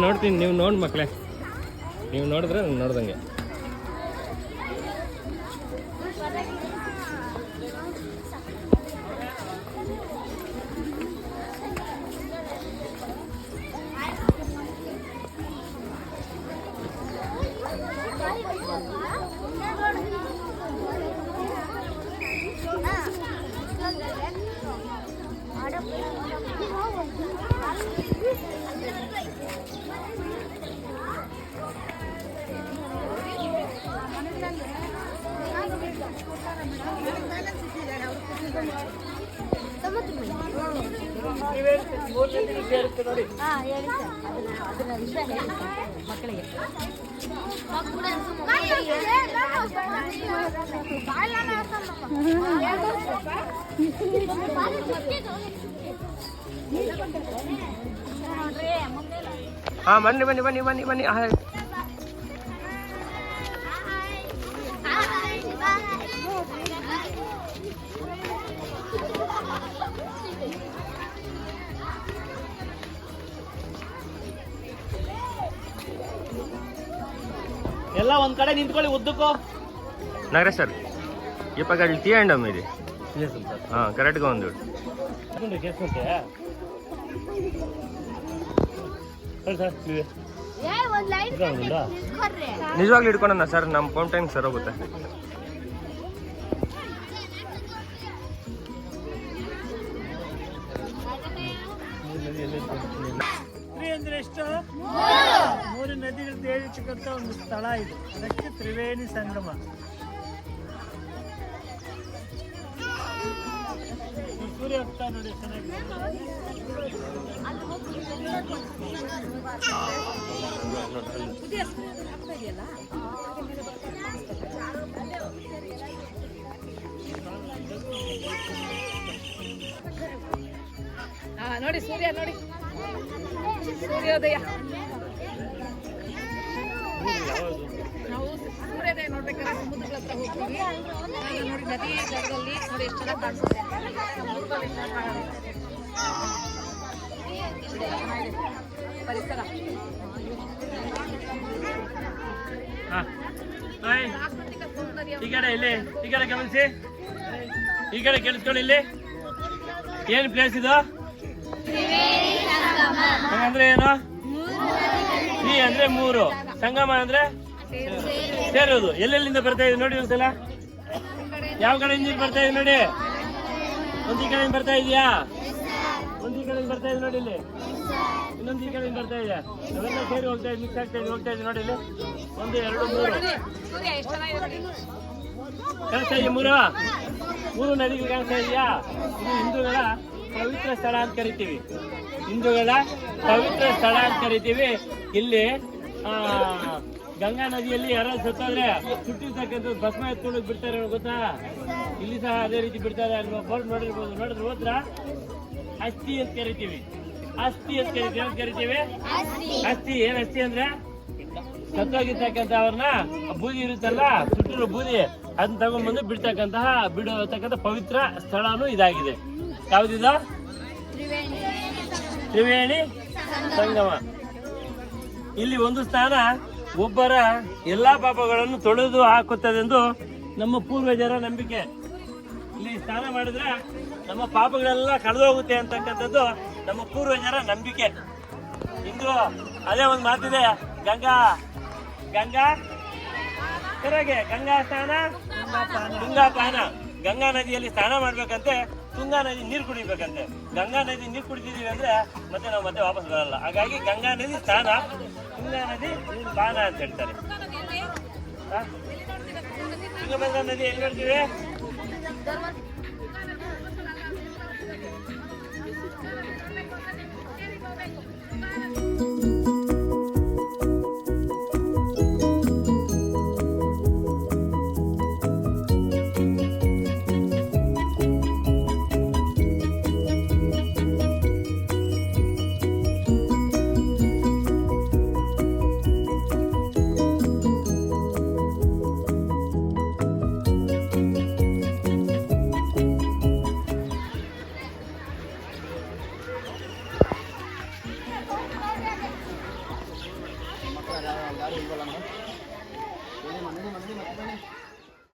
ನೋಡ್ತೀನಿ, ನೀವು ನೋಡಿ ಮಕ್ಕಳೇ, ನೀವು ನೋಡಿದ್ರೆ ನಾನು ನೋಡ್ದಂಗೆ. ಮಕ್ಕಳಿಗೆ ಬನ್ನಿ ಬನ್ನಿ ಬನ್ನಿ ಬನ್ನಿ ಬನ್ನಿ. ಎಲ್ಲ ಒಂದ್ ಕಡೆ ನಿಂತ್ಕೊಳ್ಳಿ ಉದ್ದಕ್ಕೂ. నగరేష్ సార్ ఈ పక్కన తీయండి అమ్మ ఇది కరెక్ట్గా ఉంది. ನಿಜವಾಗ್ಲೂ ಇಟ್ಕೊಂಡ ಸರ್, ನಮ್ಮ ಫೋನ್ ಟೈಮ್ ಸರ್ ಹೋಗುತ್ತೆ. ಅಂದ್ರೆ ಎಷ್ಟು? 3 ನದಿಗಳು ಸೇರಿರ್ತಕ್ಕಂಥ ಒಂದು ಸ್ಥಳ ಇದು, ಅದಕ್ಕೆ ತ್ರಿವೇಣಿ ಸಂಗಮ. ಸೂರ್ಯ ಹೋಗ್ತಾ ನೋಡಿ ಚೆನ್ನಾಗಿ. ನೋಡಿ ಸೂರ್ಯ, ನೋಡಿ ಸೂರ್ಯೋದಯ. ನಾವು ಸೂರ್ಯೋದಯ ನೋಡ್ಬೇಕಾದ್ರೆ ಸಮುದ್ರಗಳ ಹತ್ರ ಹೋಗ್ತೀವಿ. ನೋಡಿ ನದಿ ಜಾಗದಲ್ಲಿ ನೋಡಿ ಎಷ್ಟು ಚೆನ್ನಾಗಿ ಕಾಣಿಸುತ್ತೆ. ಪರಿಸರ ಈ ಕಡೆ ಇಲ್ಲಿ, ಈ ಕಡೆ ಗಮನಿಸಿ, ಈ ಕಡೆ ಕೇಳಿಸ್ಕೊಳ್ಳಿ. ಇಲ್ಲಿ ಏನ್ ಪ್ಲೇಸ್ ಇದು? ಅಂದ್ರೆ ಏನು? ಶ್ರೀ ಅಂದ್ರೆ 3, ಸಂಗಮ ಅಂದ್ರೆ ಸೇರೋದು. ಎಲ್ಲೆಲ್ಲಿಂದ ಬರ್ತಾ ಇದೆ ನೋಡಿ ಒಂದ್ಸಲ. ಯಾವ ಕಡೆಯಿಂದ ಬರ್ತಾ ಇದೆ ನೋಡಿ. ಒಂದ್ ಈ ಕಡೆಯಿಂದ ಬರ್ತಾ ಇದೆಯಾ? ಒಂದ್ ಈ ಕಡೆಯಿಂದ ಬರ್ತಾ ಇದೆ ನೋಡಿ. ಇಲ್ಲಿ ಇನ್ನೊಂದು ಈ ಕಡೆಯಿಂದ ಬರ್ತಾ ಇದೆ. ಅವೆಲ್ಲ ಸೇರಿ ಹೋಗ್ತಾ ಇದೆ, ಮಿಕ್ಸ್ ಆಗ್ತಾ ಇದೆ, ಹೋಗ್ತಾ ಇದೆ ನೋಡಿ. ಇಲ್ಲಿ 1, 2, 3 ಕಾಣಿಸ್ತಾ ಇದೆಯಾ? 3 ನದಿಗಳು ಕಾಣಿಸ್ತಾ ಇದೆಯಾ? ಇದು ಹಿಂದೂಗಳ ಪವಿತ್ರ ಸ್ಥಳ ಅಂತ ಕರಿತೀವಿ. ಹಿಂದೂಗಳ ಪವಿತ್ರ ಸ್ಥಳ ಅಂತ ಕರಿತೀವಿ. ಇಲ್ಲಿ ಗಂಗಾ ನದಿಯಲ್ಲಿ ಯಾರು ಸತ್ತೋದ್ರೆ ಸುಟ್ಟಿರ್ತಕ್ಕಂಥ ಭಸ್ಮ ಎತ್ಕೊಂಡು ಬಿಡ್ತಾರೆ ಗೊತ್ತಾ? ಇಲ್ಲಿ ಸಹ ಅದೇ ರೀತಿ ಬಿಡ್ತಾರೆ. ಅಲ್ಲಿ ಬೋರ್ಡ್ ನೋಡಿರ್ಬೋದು, ನೋಡಿದ್ರೆ ಹೋದ್ರ ಅಸ್ಥಿ ಅಂತ ಕರಿತೀವಿ. ಅಸ್ಥಿ ಅಂತ ಕರಿತೀವಿ. ಅಸ್ಥಿ ಏನ್? ಅಸ್ಥಿ ಅಂದ್ರೆ ಸತ್ತೋಗಿರ್ತಕ್ಕಂಥ ಅವ್ರನ್ನ ಬೂದಿ ಇರುತ್ತಲ್ಲ, ಸುಟ್ಟಿರೋ ಬೂದಿ, ಅದನ್ನ ತಗೊಂಡ್ಬಂದು ಬಿಡತಕ್ಕಂಥ ಪವಿತ್ರ ಸ್ಥಳನೂ ಇದಾಗಿದೆ. ಯಾವ್ದಿದ? ತ್ರಿವೇಣಿ ಸಂಗಮ. ಇಲ್ಲಿ ಒಂದು ಸ್ಥಾನ ಒಬ್ಬರ ಎಲ್ಲಾ ಪಾಪಗಳನ್ನು ತೊಳೆದು ಹಾಕುತ್ತದೆಂದು ನಮ್ಮ ಪೂರ್ವಜರ ನಂಬಿಕೆ. ಇಲ್ಲಿ ಸ್ನಾನ ಮಾಡಿದ್ರೆ ನಮ್ಮ ಪಾಪಗಳೆಲ್ಲ ಕಳೆದೋಗುತ್ತೆ ಅಂತಕ್ಕಂಥದ್ದು ನಮ್ಮ ಪೂರ್ವಜರ ನಂಬಿಕೆ. ಇಂದು ಅದೇ ಒಂದು ಮಾತಿದೆ, ಗಂಗಾ ಕೆರೆಗೆ ಗಂಗಾ ಸ್ನಾನ ತುಂಗಾ ಪಾನ. ಗಂಗಾ ನದಿಯಲ್ಲಿ ಸ್ನಾನ ಮಾಡ್ಬೇಕಂತೆ, ತುಂಗಾ ನದಿ ನೀರು ಕುಡಿಬೇಕಂತೆ. ಗಂಗಾ ನದಿ ನೀರು ಕುಡಿತಿದೀವಿ ಅಂದ್ರೆ ಮತ್ತೆ ನಾವು ಮತ್ತೆ ವಾಪಸ್ ಬರಲ್ಲ. ಹಾಗಾಗಿ ಗಂಗಾ ನದಿ ಸ್ನಾನ, ತುಂಗಾ ನದಿ ಪಾನ ಅಂತ ಹೇಳ್ತಾರೆ. ತುಂಗಭದ್ರಾ ನದಿ ಎಲ್ಲಿ ನೋಡ್ತೀವಿ? ಇಲ್ವಲ್ಲ ಮೇಡಮ್